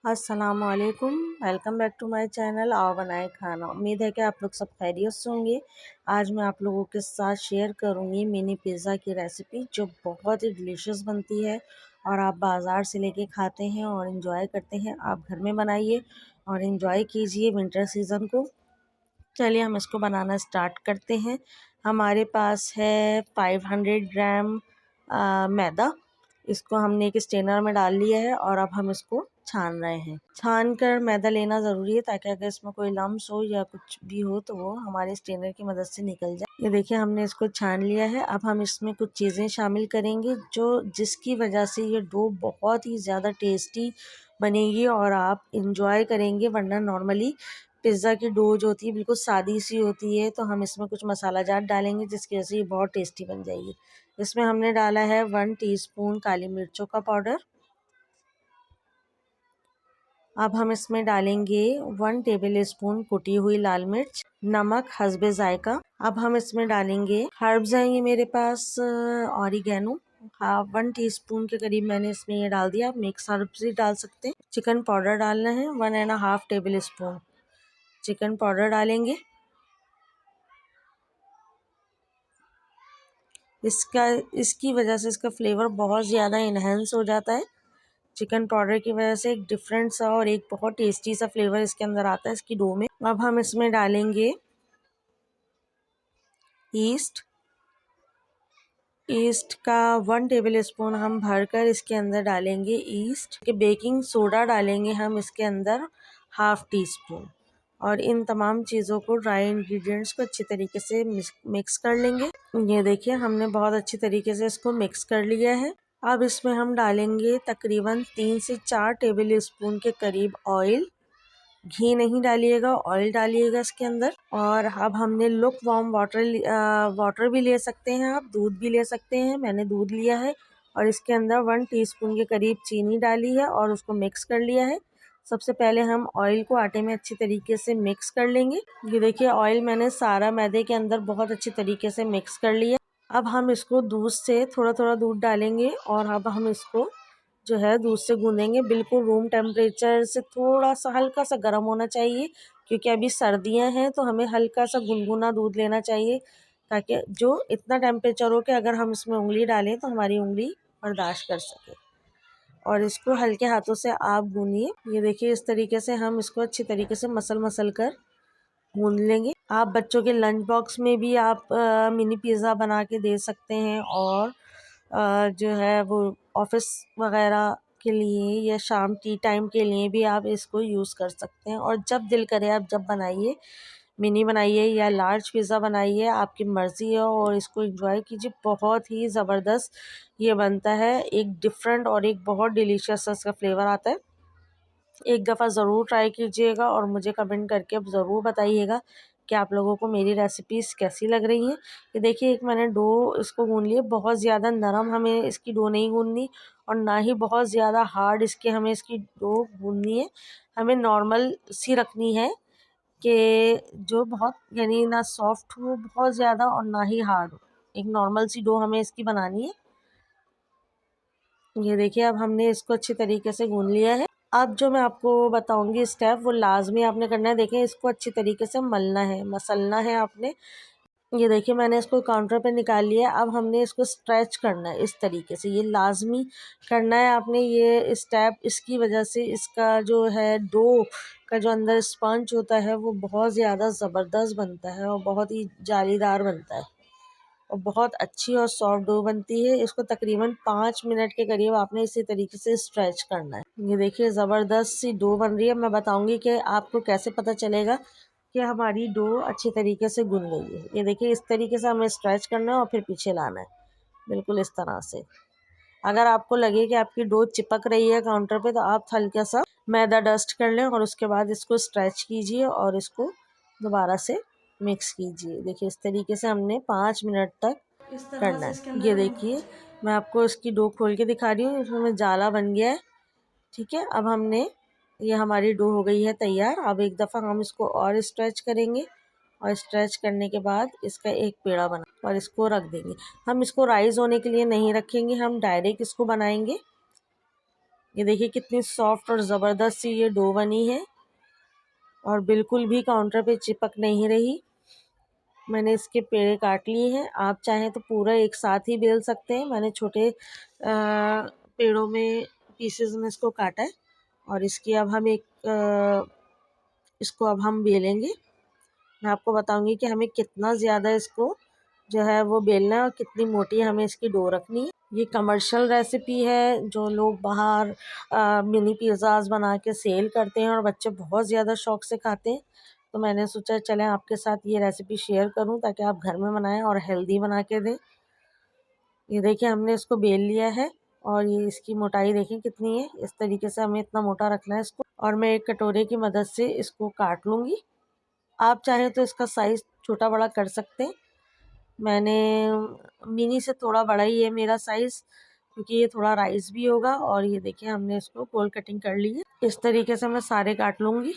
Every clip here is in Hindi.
अस्सलामुअलैकुम। Welcome back to my channel आओ बनाए खाना। उम्मीद है कि आप लोग सब खैरियत से होंगे। आज मैं आप लोगों के साथ शेयर करूंगी मिनी पिज़्ज़ा की रेसिपी जो बहुत ही डिलीशियस बनती है और आप बाज़ार से लेके खाते हैं और इन्जॉय करते हैं। आप घर में बनाइए और इन्जॉय कीजिए विंटर सीज़न को। चलिए हम इसको बनाना स्टार्ट करते हैं। हमारे पास है 500 ग्राम मैदा। इसको हमने एक स्ट्रेनर में डाल लिया है और अब हम इसको छान रहे हैं। छान कर मैदा लेना ज़रूरी है ताकि अगर इसमें कोई लम्स हो या कुछ भी हो तो वो हमारे स्ट्रेनर की मदद से निकल जाए। ये देखिए हमने इसको छान लिया है। अब हम इसमें कुछ चीज़ें शामिल करेंगे जिसकी वजह से ये डो बहुत ही ज़्यादा टेस्टी बनेगी और आप इंजॉय करेंगे। वरना नॉर्मली पिज़्ज़ा की डो जो होती है बिल्कुल सादी सी होती है, तो हम इसमें कुछ मसाला जात डालेंगे जिसकी वजह से ये बहुत टेस्टी बन जाएगी। इसमें हमने डाला है 1 टीस्पून काली मिर्चों का पाउडर। अब हम इसमें डालेंगे 1 टेबल स्पून कुटी हुई लाल मिर्च, नमक हस्बे जायका। अब हम इसमें डालेंगे हर्ब्स हैं ये मेरे पास ऑरिगेनो, हाँ 1 टीस्पून के करीब मैंने इसमें ये डाल दिया। आप मिक्स हर्ब्स भी डाल सकते हैं। चिकन पाउडर डालना है 1.5 टेबल स्पून चिकन पाउडर डालेंगे। इसकी वजह से इसका फ्लेवर बहुत ज़्यादा इन्हेंस हो जाता है। चिकन पाउडर की वजह से एक डिफरेंट सा और एक बहुत टेस्टी सा फ्लेवर इसके अंदर आता है इसकी डो में। अब हम इसमें डालेंगे ईस्ट। ईस्ट का 1 टेबल स्पून हम भरकर इसके अंदर डालेंगे ईस्ट के। बेकिंग सोडा डालेंगे हम इसके अंदर 1/2 टीस्पून। और इन तमाम चीज़ों को ड्राई इंग्रेडिएंट्स को अच्छी तरीके से मिक्स कर लेंगे। ये देखिए हमने बहुत अच्छी तरीके से इसको मिक्स कर लिया है। अब इसमें हम डालेंगे तकरीबन 3 से 4 टेबल स्पून के करीब ऑयल। घी नहीं डालिएगा, ऑयल डालिएगा इसके अंदर। और अब हमने लुक वार्म वाटर भी ले सकते हैं, आप दूध भी ले सकते हैं। मैंने दूध लिया है और इसके अंदर 1 टीस्पून के करीब चीनी डाली है और उसको मिक्स कर लिया है। सबसे पहले हम ऑयल को आटे में अच्छी तरीके से मिक्स कर लेंगे। ये देखिए ऑयल मैंने सारा मैदे के अंदर बहुत अच्छी तरीके से मिक्स कर लिया। अब हम इसको दूध से थोड़ा थोड़ा दूध डालेंगे और अब हम इसको जो है दूध से गूंदेंगे। बिल्कुल रूम टेम्परेचर से थोड़ा सा हल्का सा गर्म होना चाहिए क्योंकि अभी सर्दियां हैं, तो हमें हल्का सा गुनगुना दूध लेना चाहिए ताकि जो इतना टेम्परेचर हो कि अगर हम इसमें उंगली डालें तो हमारी उंगली बर्दाश्त कर सके। और इसको हल्के हाथों से आप गूंदिए। ये देखिए इस तरीके से हम इसको अच्छी तरीके से मसल कर गूंद लेंगे। आप बच्चों के लंच बॉक्स में भी आप मिनी पिज़्ज़ा बना के दे सकते हैं और जो है वो ऑफिस वगैरह के लिए या शाम टी टाइम के लिए भी आप इसको यूज़ कर सकते हैं। और जब दिल करे आप जब बनाइए, मिनी बनाइए या लार्ज पिज़्ज़ा बनाइए, आपकी मर्ज़ी है और इसको एंजॉय कीजिए। बहुत ही ज़बरदस्त ये बनता है, एक डिफरेंट और एक बहुत डिलीशियस इसका फ्लेवर आता है। एक दफ़ा ज़रूर ट्राई कीजिएगा और मुझे कमेंट करके अब ज़रूर बताइएगा कि आप लोगों को मेरी रेसिपीज़ कैसी लग रही हैं। ये देखिए एक मैंने डो इसको गूंद लिया। बहुत ज़्यादा नरम हमें इसकी डो नहीं गूंदनी और ना ही बहुत ज़्यादा हार्ड हमें इसकी डो गूंदनी है। हमें नॉर्मल सी रखनी है कि जो बहुत यानी ना सॉफ्ट हो बहुत ज़्यादा और ना ही हार्ड हो। एक नॉर्मल सी डो हमें इसकी बनानी है। ये देखिए अब हमने इसको अच्छी तरीके से गूंद लिया है। अब जो मैं आपको बताऊंगी स्टेप वो लाजमी आपने करना है। देखें इसको अच्छी तरीके से मलना है, मसलना है आपने। ये देखिए मैंने इसको काउंटर पे निकाल लिया। अब हमने इसको स्ट्रेच करना है इस तरीके से, ये लाजमी करना है आपने ये स्टेप। इसकी वजह से इसका जो है डो का जो अंदर स्पंज होता है वो बहुत ज़्यादा ज़बरदस्त बनता है और बहुत ही जालीदार बनता है और बहुत अच्छी और सॉफ्ट डो बनती है। इसको तकरीबन 5 मिनट के करीब आपने इसी तरीके से स्ट्रेच करना है। ये देखिए ज़बरदस्त सी डो बन रही है। मैं बताऊंगी कि आपको कैसे पता चलेगा कि हमारी डो अच्छी तरीके से गुन गई है। ये देखिए इस तरीके से हमें स्ट्रेच करना है और फिर पीछे लाना है, बिल्कुल इस तरह से। अगर आपको लगे कि आपकी डो चिपक रही है काउंटर पे तो आप हल्का सा मैदा डस्ट कर लें और उसके बाद इसको स्ट्रेच कीजिए और इसको दोबारा से मिक्स कीजिए। देखिए इस तरीके से हमने 5 मिनट तक करना है। ये देखिए मैं आपको इसकी डो खोल के दिखा रही हूँ, इसमें जाला बन गया है। ठीक है, अब हमने ये हमारी डो हो गई है तैयार। अब एक दफ़ा हम इसको और स्ट्रेच करेंगे और स्ट्रेच करने के बाद इसका एक पेड़ा बना और इसको रख देंगे। हम इसको राइस होने के लिए नहीं रखेंगे, हम डायरेक्ट इसको बनाएंगे। ये देखिए कितनी सॉफ्ट और ज़बरदस्त सी ये डो बनी है और बिल्कुल भी काउंटर पे चिपक नहीं रही। मैंने इसके पेड़े काट लिए हैं। आप चाहें तो पूरा एक साथ ही बेल सकते हैं। मैंने छोटे पेड़ों में पीसेस में इसको काटा है और इसको अब हम बेलेंगे। मैं आपको बताऊंगी कि हमें कितना ज़्यादा इसको जो है वो बेलना है और कितनी मोटी हमें इसकी डो रखनी है। ये कमर्शियल रेसिपी है जो लोग बाहर मिनी पिज़्ज़ाज बना के सेल करते हैं और बच्चे बहुत ज़्यादा शौक से खाते हैं। तो मैंने सोचा चलें आपके साथ ये रेसिपी शेयर करूं ताकि आप घर में बनाएं और हेल्दी बना के दें। ये देखिए हमने इसको बेल लिया है और ये इसकी मोटाई देखें कितनी है। इस तरीके से हमें इतना मोटा रखना है इसको और मैं एक कटोरे की मदद से इसको काट लूँगी। आप चाहें तो इसका साइज़ छोटा बड़ा कर सकते हैं। मैंने मिनी से थोड़ा बड़ा ही है मेरा साइज़ क्योंकि ये थोड़ा राइस भी होगा। और ये देखिए हमने इसको गोल कटिंग कर ली है। इस तरीके से मैं सारे काट लूँगी।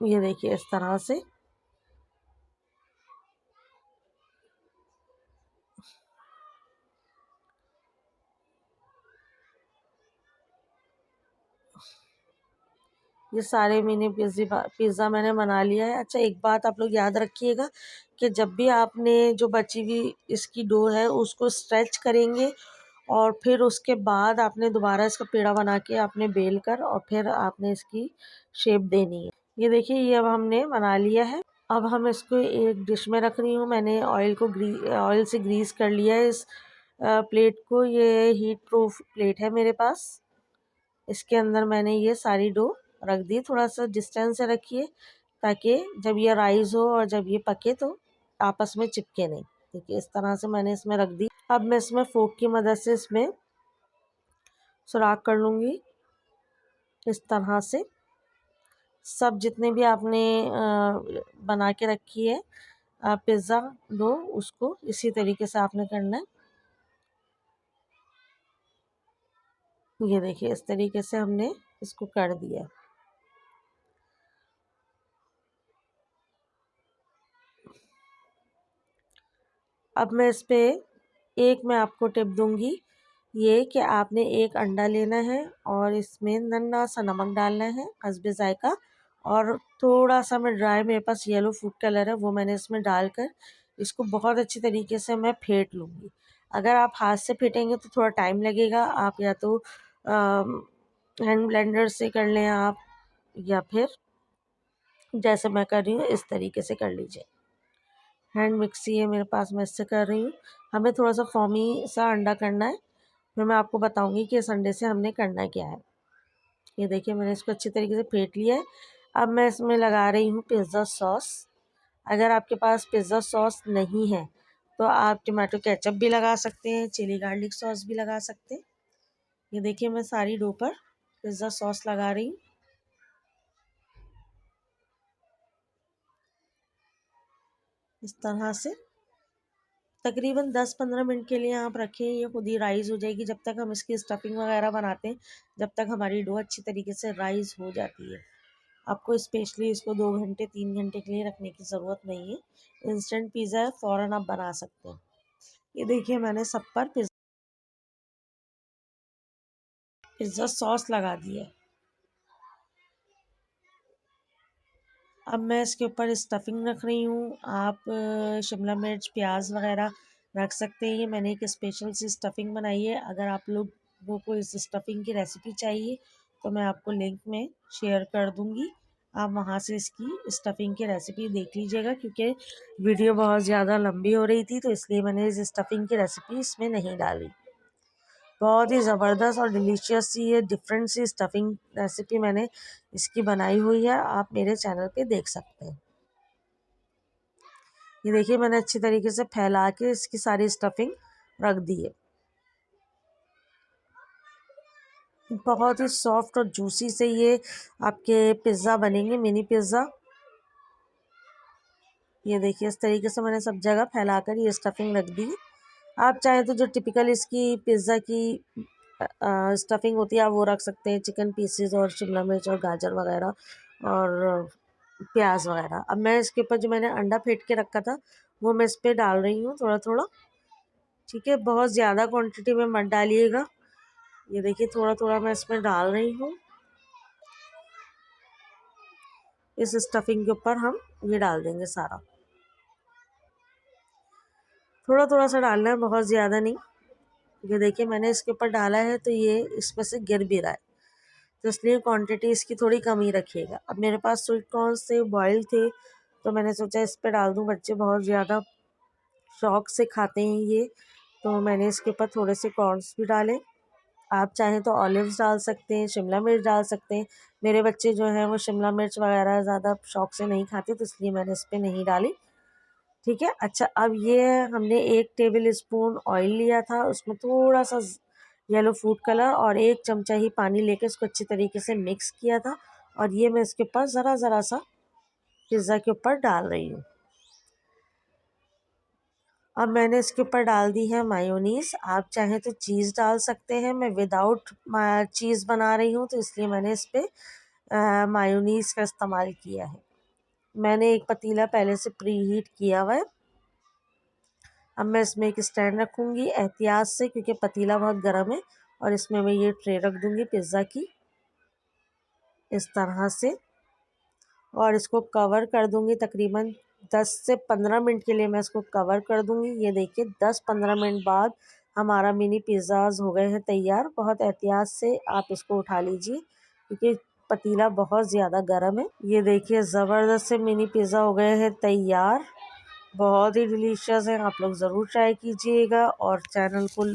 ये देखिए इस तरह से। ये सारे मिनी पिज़्ज़ा मैंने बना लिया है। अच्छा एक बात आप लोग याद रखिएगा कि जब भी आपने जो बची हुई इसकी डो है उसको स्ट्रेच करेंगे और फिर उसके बाद आपने दोबारा इसका पेड़ा बना के आपने बेल कर और फिर आपने इसकी शेप देनी है। ये देखिए ये अब हमने बना लिया है। अब हम इसको एक डिश में रख रही हूँ। मैंने ऑयल से ग्रीस कर लिया है इस प्लेट को। ये हीट प्रूफ प्लेट है मेरे पास। इसके अंदर मैंने ये सारी डो रख दी। थोड़ा सा डिस्टेंस से रखिए ताकि जब ये राइस हो और जब ये पके तो आपस में चिपके नहीं। देखिए इस तरह से मैंने इसमें रख दी। अब मैं इसमें फोक की मदद से इसमें सुराख कर लूँगी इस तरह से। सब जितने भी आपने बना के रखी है पिज़्ज़ा डो उसको इसी तरीके से आपने करना है। ये देखिए इस तरीके से हमने इसको कर दिया। अब मैं इस पे मैं आपको टिप दूंगी ये कि आपने एक अंडा लेना है और इसमें नन्हा सा नमक डालना है हस्बे जायका। और थोड़ा सा मैं मेरे पास येलो फूड कलर है वो मैंने इसमें डालकर इसको बहुत अच्छी तरीके से मैं फेंट लूँगी। अगर आप हाथ से फेंटेंगे तो थोड़ा टाइम लगेगा। आप या तो हैंड ब्लेंडर से कर लें आप या फिर जैसे मैं कर रही हूँ इस तरीके से कर लीजिए। हैंड मिक्सी है मेरे पास, मैं इससे कर रही हूँ। हमें थोड़ा सा फॉमी सा अंडा करना है। फिर मैं आपको बताऊंगी कि इस अंडे से हमने करना क्या है। ये देखिए मैंने इसको अच्छी तरीके से फेंट लिया है। अब मैं इसमें लगा रही हूँ पिज़्ज़ा सॉस। अगर आपके पास पिज़्ज़ा सॉस नहीं है तो आप टमाटो केचप भी लगा सकते हैं, चिली गार्लिक सॉस भी लगा सकते हैं। ये देखिए मैं सारी डो पर पिज़्ज़ा सॉस लगा रही हूँ इस तरह से। तकरीबन 10-15 मिनट के लिए आप रखें, ये खुद ही राइज़ हो जाएगी। जब तक हम इसकी स्टफिंग वगैरह बनाते हैं जब तक हमारी डो अच्छी तरीके से राइज़ हो जाती है। आपको स्पेशली इसको 2 घंटे 3 घंटे के लिए रखने की ज़रूरत नहीं है। इंस्टेंट पिज़्ज़ा है, फ़ौरन आप बना सकते हैं। ये देखिए मैंने सब पर पिज़्ज़ा सॉस लगा दिया है। अब मैं इसके ऊपर स्टफिंग रख रही हूँ। आप शिमला मिर्च प्याज वगैरह रख सकते हैं। ये मैंने एक स्पेशल सी स्टफिंग बनाई है। अगर आप लोगों को इस स्टफिंग की रेसिपी चाहिए तो मैं आपको लिंक में शेयर कर दूँगी। आप वहाँ से इसकी स्टफिंग की रेसिपी देख लीजिएगा क्योंकि वीडियो बहुत ज़्यादा लंबी हो रही थी तो इसलिए मैंने इस स्टफिंग की रेसिपी इसमें नहीं डाली। बहुत ही ज़बरदस्त और डिलीशियस सी ये डिफरेंट सी स्टफिंग रेसिपी मैंने इसकी बनाई हुई है। आप मेरे चैनल पे देख सकते हैं। ये देखिए मैंने अच्छी तरीके से फैला के इसकी सारी स्टफिंग रख दी है। बहुत ही सॉफ्ट और जूसी से ये आपके पिज़्ज़ा बनेंगे, मिनी पिज़्ज़ा। ये देखिए इस तरीके से मैंने सब जगह फैलाकर ये स्टफिंग रख दी है। आप चाहें तो जो टिपिकल इसकी पिज़्ज़ा की स्टफिंग होती है आप वो रख सकते हैं, चिकन पीसेस और शिमला मिर्च और गाजर वगैरह और प्याज वगैरह। अब मैं इसके ऊपर जो मैंने अंडा फेंट के रखा था वो मैं इस पर डाल रही हूँ थोड़ा थोड़ा। ठीक है, बहुत ज़्यादा क्वांटिटी में मत डालिएगा। ये देखिए थोड़ा थोड़ा मैं इसमें डाल रही हूँ। इस स्टफिंग के ऊपर हम ये डाल देंगे सारा। थोड़ा थोड़ा सा डालना है, बहुत ज़्यादा नहीं। ये देखिए मैंने इसके ऊपर डाला है तो ये इसमें से गिर भी रहा है, तो इसलिए क्वांटिटी इसकी थोड़ी कम ही रखिएगा। अब मेरे पास स्वीट कॉर्न से बॉयल थे तो मैंने सोचा इस पर डाल दूँ, बच्चे बहुत ज़्यादा शौक से खाते हैं ये, तो मैंने इसके ऊपर थोड़े से कॉर्न्स भी डाले। आप चाहें तो ऑलिव्स डाल सकते हैं, शिमला मिर्च डाल सकते हैं। मेरे बच्चे जो हैं वो शिमला मिर्च वगैरह ज़्यादा शौक से नहीं खाते, तो इसलिए मैंने इस पर नहीं डाली। ठीक है। अच्छा, अब ये हमने 1 टेबल स्पून ऑयल लिया था, उसमें थोड़ा सा येलो फूड कलर और 1 चमचा ही पानी लेके इसको अच्छी तरीके से मिक्स किया था, और ये मैं इसके ऊपर ज़रा ज़रा सा पिज़्ज़ा के ऊपर डाल रही हूँ। अब मैंने इसके ऊपर डाल दी है मायोनीज़। आप चाहें तो चीज़ डाल सकते हैं, मैं विदाउट चीज़ बना रही हूँ तो इसलिए मैंने इस पर मायोनीज़ का इस्तेमाल किया है। मैंने एक पतीला पहले से प्री हीट किया हुआ है। अब मैं इसमें एक स्टैंड रखूँगी एहतियात से, क्योंकि पतीला बहुत गर्म है, और इसमें मैं ये ट्रे रख दूँगी पिज़्ज़ा की इस तरह से, और इसको कवर कर दूँगी तकरीबन 10 से 15 मिनट के लिए मैं इसको कवर कर दूँगी। ये देखिए 10-15 मिनट बाद हमारा मिनी पिज़्ज़ाज़ हो गए हैं तैयार। बहुत एहतियात से आप इसको उठा लीजिए क्योंकि पतीला बहुत ज़्यादा गर्म है। ये देखिए ज़बरदस्त से मिनी पिज़्ज़ा हो गए हैं तैयार, बहुत ही डिलीशियस है। आप लोग ज़रूर ट्राई कीजिएगा और चैनल को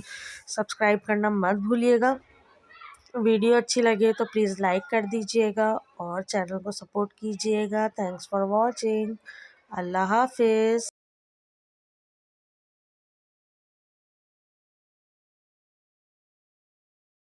सब्सक्राइब करना मत भूलिएगा। वीडियो अच्छी लगे तो प्लीज़ लाइक कर दीजिएगा और चैनल को सपोर्ट कीजिएगा। Thanks for watching. अल्लाह हाफिज़।